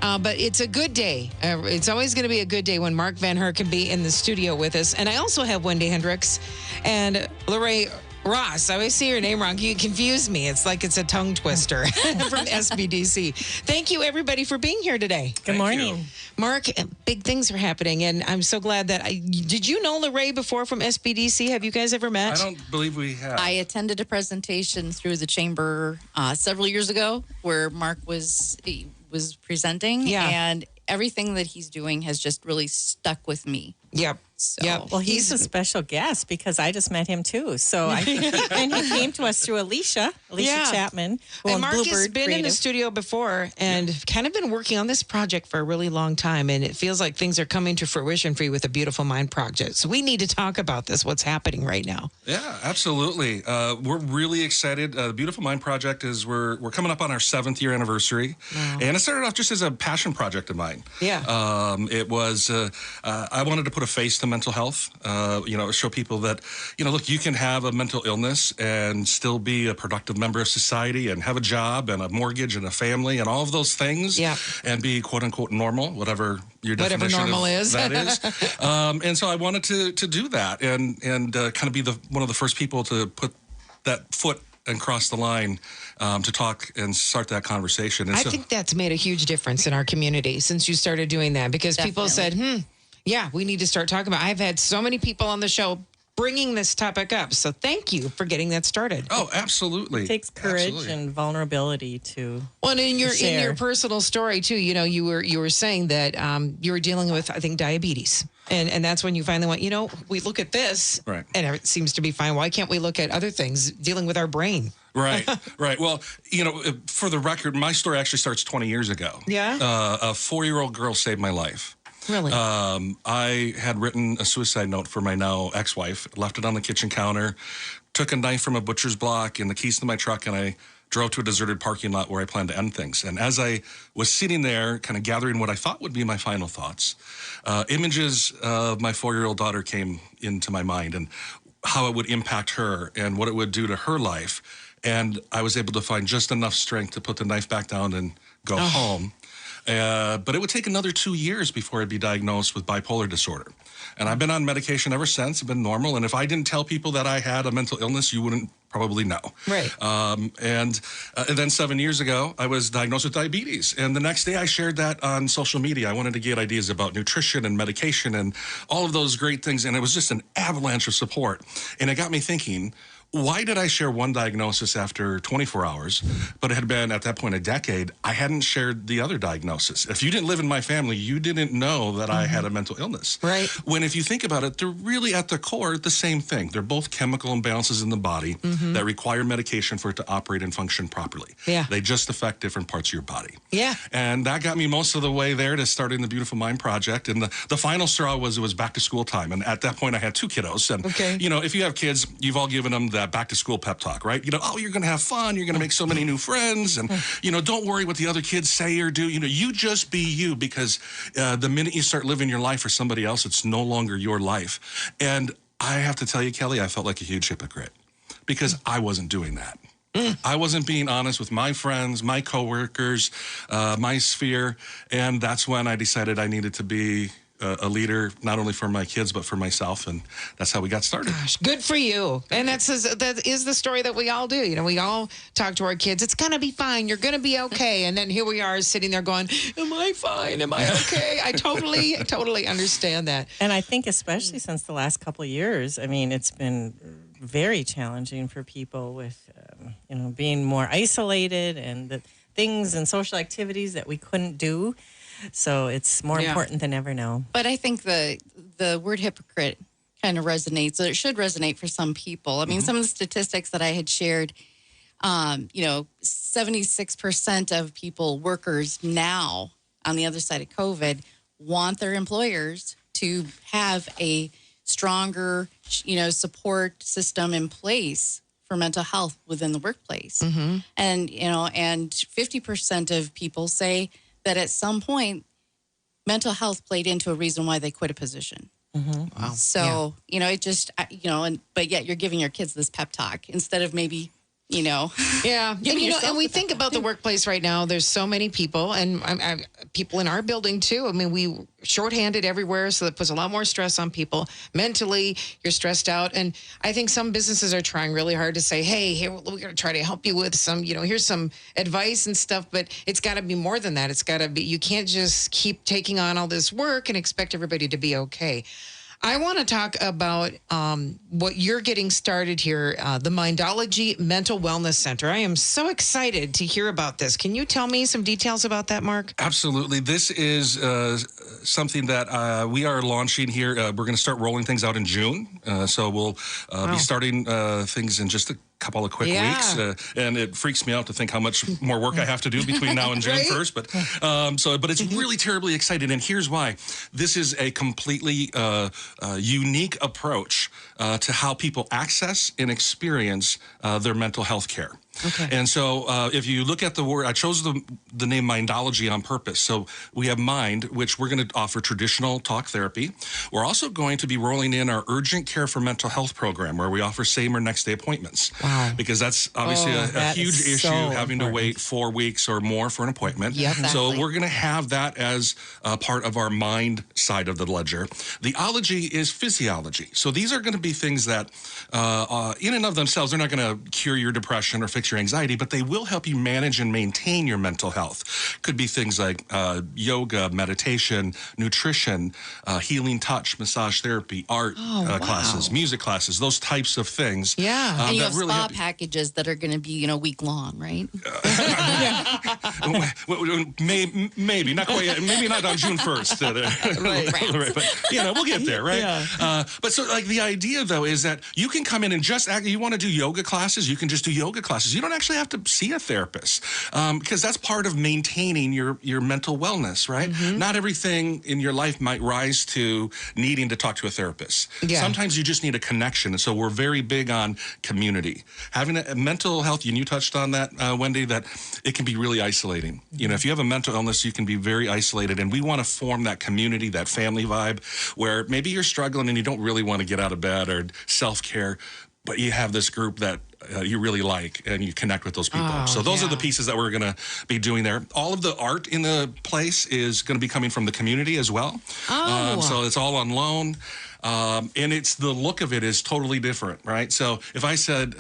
But it's a good day. It's always going to be a good day when Mark Van Herr can be in the studio with us. And I also have Wendy Hendricks and Lorraine Ross. I always say your name wrong. You confuse me. It's like it's a tongue twister from SBDC. Thank you, everybody, for being here today. Good morning. Mark, big things are happening, and I'm so glad that did you know Lorraine before from SBDC? Have you guys ever met? I don't believe we have. I attended a presentation through the chamber several years ago where Mark was presenting, and everything that he's doing has just really stuck to me. Yep. So, yep. Well, he's a special guest because I just met him too. So and he came to us through Alicia Chapman. And Mark has Bluebird been in the studio before and kind of been working on this project for a really long time. And it feels like things are coming to fruition for you with the Beautiful Mind Project. So we need to talk about this, what's happening right now. Yeah, absolutely. We're really excited. The Beautiful Mind Project is we're coming up on our 7th year anniversary. Wow. And it started off just as a passion project of mine. Yeah. It was, I wanted to put a face to mental health, show people that, look, you can have a mental illness and still be a productive member of society and have a job and a mortgage and a family and all of those things and be quote unquote normal, whatever your definition normal is. That is. And so I wanted to do that and kind of be one of the first people to put that foot and cross the line to talk and start that conversation. And I think that's made a huge difference in our community since you started doing that because people said, yeah, we need to start talking about it. I've had so many people on the show bringing this topic up. So thank you for getting that started. Oh, absolutely. It takes courage and vulnerability to Well, and in your personal story too, you were saying that you were dealing with, I think, diabetes. And that's when you finally went, we look at this right. and it seems to be fine. Why can't we look at other things dealing with our brain? Right, right. Well, for the record, my story actually starts 20 years ago. Yeah. A 4-year-old girl saved my life. Really? I had written a suicide note for my now ex-wife, left it on the kitchen counter, took a knife from a butcher's block and the keys to my truck, and I drove to a deserted parking lot where I planned to end things. And as I was sitting there kind of gathering what I thought would be my final thoughts, images of my 4-year-old daughter came into my mind and how it would impact her and what it would do to her life. And I was able to find just enough strength to put the knife back down and go home. But it would take another 2 years before I'd be diagnosed with bipolar disorder. And I've been on medication ever since. I've been normal. And if I didn't tell people that I had a mental illness, you wouldn't probably know. Right. And then 7 years ago, I was diagnosed with diabetes. And the next day I shared that on social media. I wanted to get ideas about nutrition and medication and all of those great things. And it was just an avalanche of support. And it got me thinking, why did I share one diagnosis after 24 hours, but it had been at that point a decade? I hadn't shared the other diagnosis. If you didn't live in my family, you didn't know that I had a mental illness. Right. When if you think about it, they're really at the core the same thing. They're both chemical imbalances in the body that require medication for it to operate and function properly. Yeah. They just affect different parts of your body. Yeah. And that got me most of the way there to starting the Beautiful Mind Project. And the final straw was it was back to school time. And at that point I had 2 kiddos. And if you have kids, you've all given them that back to school pep talk, right? You're going to have fun. You're going to make so many new friends. And, don't worry what the other kids say or do. You just be you, because the minute you start living your life for somebody else, it's no longer your life. And I have to tell you, Kelly, I felt like a huge hypocrite because I wasn't doing that. I wasn't being honest with my friends, my coworkers, my sphere. And that's when I decided I needed to be a leader, not only for my kids, but for myself. And that's how we got started. Gosh, good for you. And that is the story that we all do. We all talk to our kids. It's going to be fine. You're going to be okay. And then here we are sitting there going, am I fine? Am I okay? I totally understand that. And I think especially since the last couple of years, it's been very challenging for people with, being more isolated and the things and social activities that we couldn't do. So it's more important than ever now. But I think the word hypocrite kind of resonates. So it should resonate for some people. Some of the statistics that I had shared, 76% of workers now on the other side of COVID want their employers to have a stronger, support system in place for mental health within the workplace. And, and 50% of people say that at some point, mental health played into a reason why they quit a position. Wow. So, it just, but yet you're giving your kids this pep talk instead of maybe, Yeah, and and we think about the workplace right now. There's so many people, and people in our building too. I mean, we shorthanded everywhere, so that puts a lot more stress on people. Mentally, you're stressed out, and I think some businesses are trying really hard to say, "Hey, here we're going to try to help you with some, here's some advice and stuff." But it's got to be more than that. It's got to be. You can't just keep taking on all this work and expect everybody to be okay. I want to talk about what you're getting started here, the Mindology Mental Wellness Center. I am so excited to hear about this. Can you tell me some details about that, Mark? Absolutely. This is something that we are launching here. We're going to start rolling things out in June. So we'll be starting things in just a couple of quick weeks, and it freaks me out to think how much more work I have to do between now and June 1st. But it's really terribly exciting, and here's why. This is a completely unique approach to how people access and experience their mental health care. Okay. And so if you look at the word, I chose the name Mindology on purpose. So we have Mind, which we're going to offer traditional talk therapy. We're also going to be rolling in our urgent care for mental health program, where we offer same or next day appointments. Wow. Because that's obviously a huge issue, having to wait 4 weeks or more for an appointment. Yep. Exactly. So we're going to have that as part of our Mind side of the ledger. The ology is physiology. So these are going to be things that in and of themselves, they're not going to cure your depression or fix your anxiety, but they will help you manage and maintain your mental health. Could be things like yoga, meditation, nutrition, healing touch, massage therapy, art classes, music classes, those types of things. Yeah. And you have spa packages that are going to be, week long, right? Maybe not quite. Maybe not on June 1st. Right. But we'll get there, right? Yeah. But so like the idea though is that you can come in and just you want to do yoga classes, you can just do yoga classes. You don't actually have to see a therapist because that's part of maintaining your mental wellness, right? Mm-hmm. Not everything in your life might rise to needing to talk to a therapist. Yeah. Sometimes you just need a connection. And so we're very big on community. Having a mental health, and you touched on that, Wendy, that it can be really isolating. If you have a mental illness, you can be very isolated. And we want to form that community, that family vibe, where maybe you're struggling and you don't really want to get out of bed or self-care, but you have this group that you really like and you connect with those people. So those are the pieces that we're going to be doing there. All of the art in the place is going to be coming from the community as well. So it's all on loan. And it's the look of it is totally different, right? So if I said,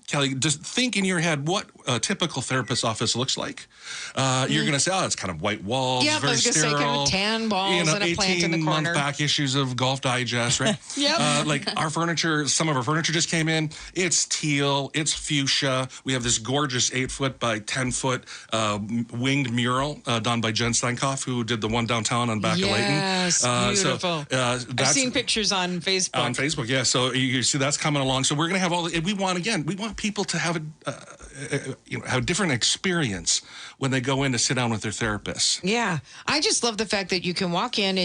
Kelly, just think in your head what a typical therapist's office looks like. You're going to say, it's kind of white walls, very sterile. Say kind of tan walls and a plant in the corner. 18-month back issues of Golf Digest, right? Yep. Like our furniture, some of our furniture just came in. It's teal, it's fuchsia. We have this gorgeous 8-foot by 10-foot winged mural done by Jen Steinkoff, who did the one downtown on back of Layton. Yes, beautiful. I've seen pictures on Facebook. On Facebook, yeah. So you see that's coming along. So we're going to have we want people to have have a different experience when they go in to sit down with their therapist. Yeah. I just love the fact that you can walk in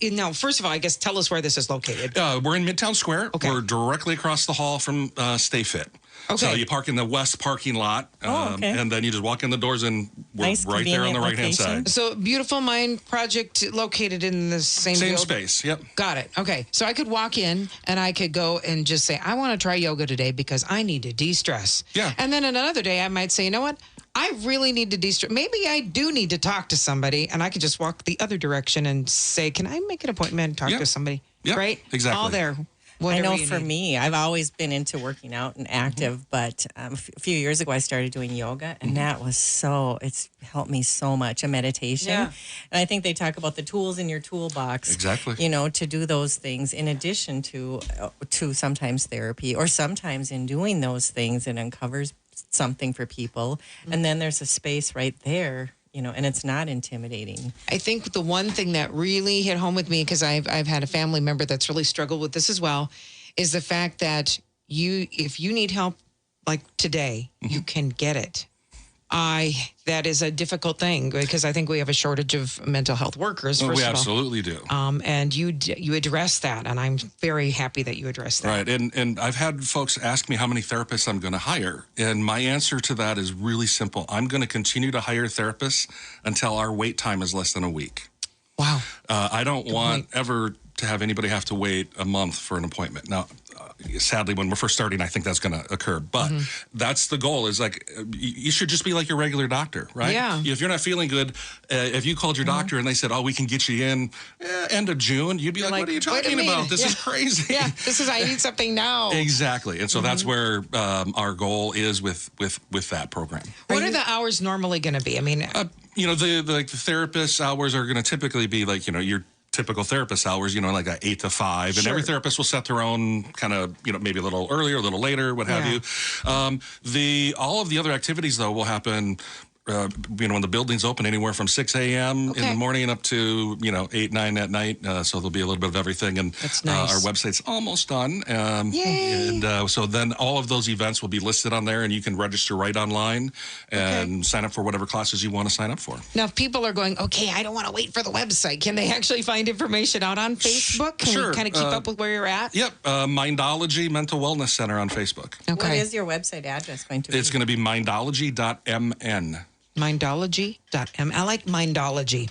now, first of all, I guess tell us where this is located. We're in Midtown Square. Okay. We're directly across the hall from Stay Fit. Okay. So you park in the west parking lot, and then you just walk in the doors, and we're right there on the right-hand side. So Beautiful Mind Project located in the same space, yep. Got it. Okay. So I could walk in, and I could go and just say, I want to try yoga today because I need to de-stress. Yeah. And then another day, I might say, you know what? I really need to de-stress. Maybe I do need to talk to somebody, and I could just walk the other direction and say, can I make an appointment and talk to somebody? Yeah, right? Exactly. All there. I know for me, I've always been into working out and active, but a few years ago I started doing yoga, and that was it's helped me so much, a meditation. Yeah. And I think they talk about the tools in your toolbox. Exactly. To do those things in addition to sometimes therapy, or sometimes in doing those things it uncovers something for people. And then there's a space right there, and it's not intimidating. I think the one thing that really hit home with me, because I've had a family member that's really struggled with this as well, is the fact that if you need help like today, you can get it. That is a difficult thing because I think we have a shortage of mental health workers. First we of all. Absolutely do. And you address that, and I'm very happy that you address that. Right, and I've had folks ask me how many therapists I'm going to hire, and my answer to that is really simple. I'm going to continue to hire therapists until our wait time is less than a week. Wow. I don't want ever to have anybody have to wait a month for an appointment. Now, sadly, when we're first starting, I think that's going to occur. But that's the goal, is like, you should just be like your regular doctor, right? Yeah. If you're not feeling good, if you called your doctor and they said, oh, we can get you in end of June, you'd be like, what are you talking about? This is crazy. Yeah, I need something now. Exactly. And so that's where our goal is with that program. What are the hours normally going to be? I mean, the therapist hours are going to typically be like, your typical therapist hours, like 8 to 5. And every therapist will set their own kind of, maybe a little earlier, a little later, what have you. All of the other activities, though, will happen when the building's open, anywhere from 6 a.m. in the morning up to 8, 9 at night. So there'll be a little bit of everything, and that's nice. Our website's almost done. Yay! And so then all of those events will be listed on there, and you can register right online and sign up for whatever classes you want to sign up for. Now, if people are going, okay, I don't want to wait for the website, can they actually find information out on Facebook? Can we kind of keep up with where you're at? Yep. Mindology Mental Wellness Center on Facebook. Okay. What is your website address going to be? It's going to be mindology.mn. Mindology.m. I like Mindology.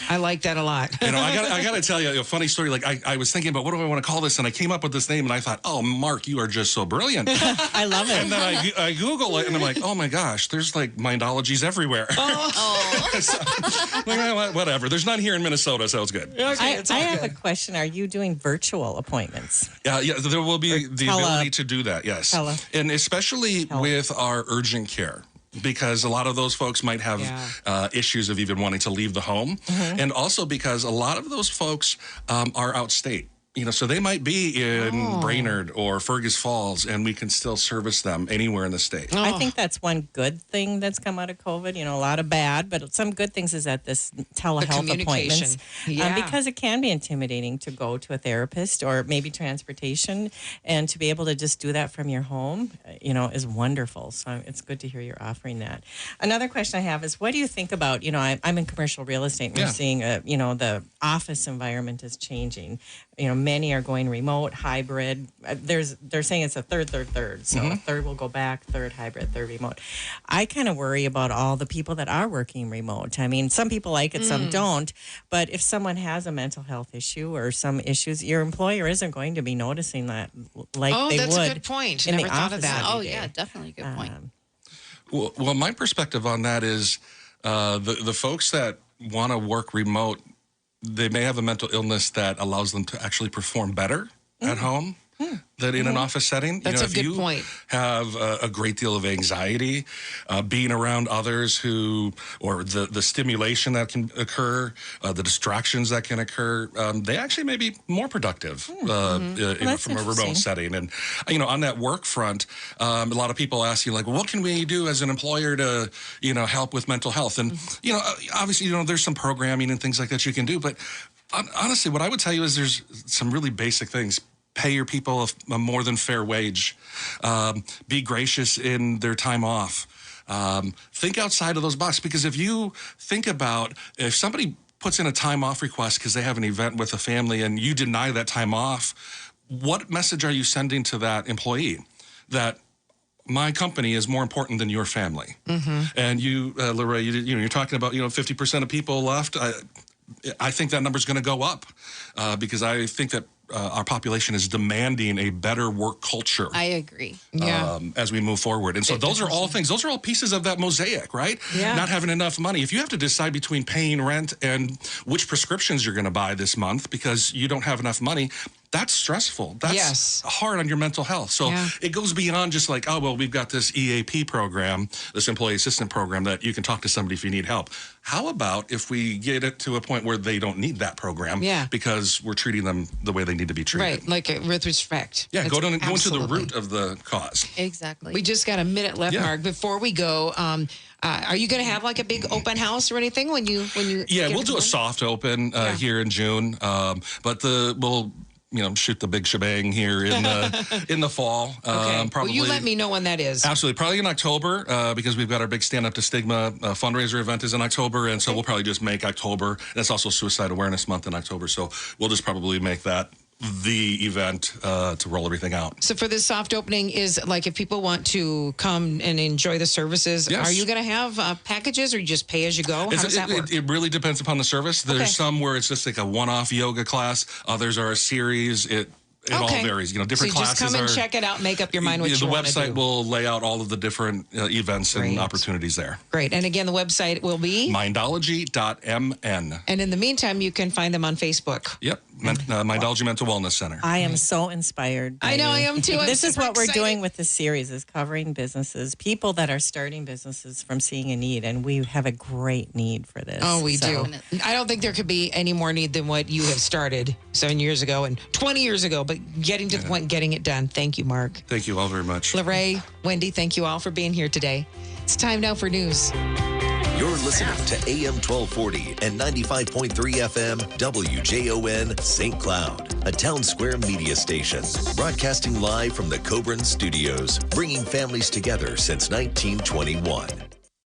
I like that a lot. I got to tell you a funny story. Like I was thinking about what do I want to call this, and I came up with this name, and I thought, oh, Mark, you are just so brilliant. I love it. And then I Google it, and I'm like, oh my gosh, there's like Mindologies everywhere. So, whatever. There's none here in Minnesota, so it's good. Okay, I have a question. Are you doing virtual appointments? Yeah, there will be the ability to do that. Yes, and especially with our urgent care. Because a lot of those folks might have issues of even wanting to leave the home. And also because a lot of those folks are outstate. So they might be in Brainerd or Fergus Falls, and we can still service them anywhere in the state. I think that's one good thing that's come out of COVID. A lot of bad, but some good things is that this telehealth appointments. Because it can be intimidating to go to a therapist or maybe transportation, and to be able to just do that from your home, is wonderful. So it's good to hear you're offering that. Another question I have is, what do you think about, I'm in commercial real estate, and we're seeing, the office environment is changing. Many are going remote, hybrid. They're saying it's a third. So a third will go back, third hybrid, third remote. I kind of worry about all the people that are working remote. I mean, some people like it, some don't. But if someone has a mental health issue or some issues, your employer isn't going to be noticing that like they would. Oh, that's a good point. Never thought of that. Oh, yeah, definitely a good point. Well, my perspective on that is the folks that want to work remote, they may have a mental illness that allows them to actually perform better at home than in an office setting. That's a good point. Have a great deal of anxiety, being around others or the stimulation that can occur, the distractions that can occur, they actually may be more productive from a remote setting. And, on that work front, a lot of people ask you, like, what can we do as an employer to, help with mental health? And, obviously, there's some programming and things like that you can do. But honestly, what I would tell you is there's some really basic things. Pay your people a more than fair wage. Be gracious in their time off. Think outside of those boxes, because if you think about if somebody puts in a time off request because they have an event with a family and you deny that time off, what message are you sending to that employee? That my company is more important than your family. And you, Lorraine, you're talking about 50% of people left. I think that number's going to go up because I think that our population is demanding a better work culture. I agree. As we move forward. And so those are all things. Those are all pieces of that mosaic, right? Yeah. Not having enough money. If you have to decide between paying rent and which prescriptions you're going to buy this month because you don't have enough money, that's stressful. That's hard on your mental health. So it goes beyond just like, oh, well, we've got this EAP program, this employee assistant program that you can talk to somebody if you need help. How about if we get it to a point where they don't need that program because we're treating them the way they need to be treated? Right, like with respect. Yeah, go into the root of the cause. Exactly. We just got a minute left, Mark. Before we go, are you going to have like a big open house or anything when you? Yeah, we'll do a soft open here in June, but we'll shoot the big shebang here in the fall. Okay. Probably. Will you let me know when that is? Absolutely. Probably in October because we've got our big Stand Up to Stigma fundraiser event is in October. And so we'll probably just make October. That's also Suicide Awareness Month in October. So we'll just probably make that the event to roll everything out. So for this soft opening is like if people want to come and enjoy the services, are you going to have packages or you just pay as you go? How does that work? It really depends upon the service. There's some where it's just like a one-off yoga class. Others are a series. it all varies. Different so you classes just come and check it out, make up your mind what you want to do. The website will lay out all of the different events Great. and opportunities there. Great. And again, the website will be? Mindology.mn. And in the meantime, you can find them on Facebook. Yep. Mindology Mental Wellness Center. I am so inspired. I know, I am too. This is what we're doing with this series, is covering businesses, people that are starting businesses from seeing a need. And we have a great need for this. Oh, we do. I don't think there could be any more need than what you have started 7 years ago and 20 years ago, but getting to the point, getting it done. Thank you, Mark. Thank you all very much. Lorraine, Wendy, thank you all for being here today. It's time now for news. You're listening to AM 1240 and 95.3 FM WJON St. Cloud, a town square media station, broadcasting live from the Coburn Studios, bringing families together since 1921.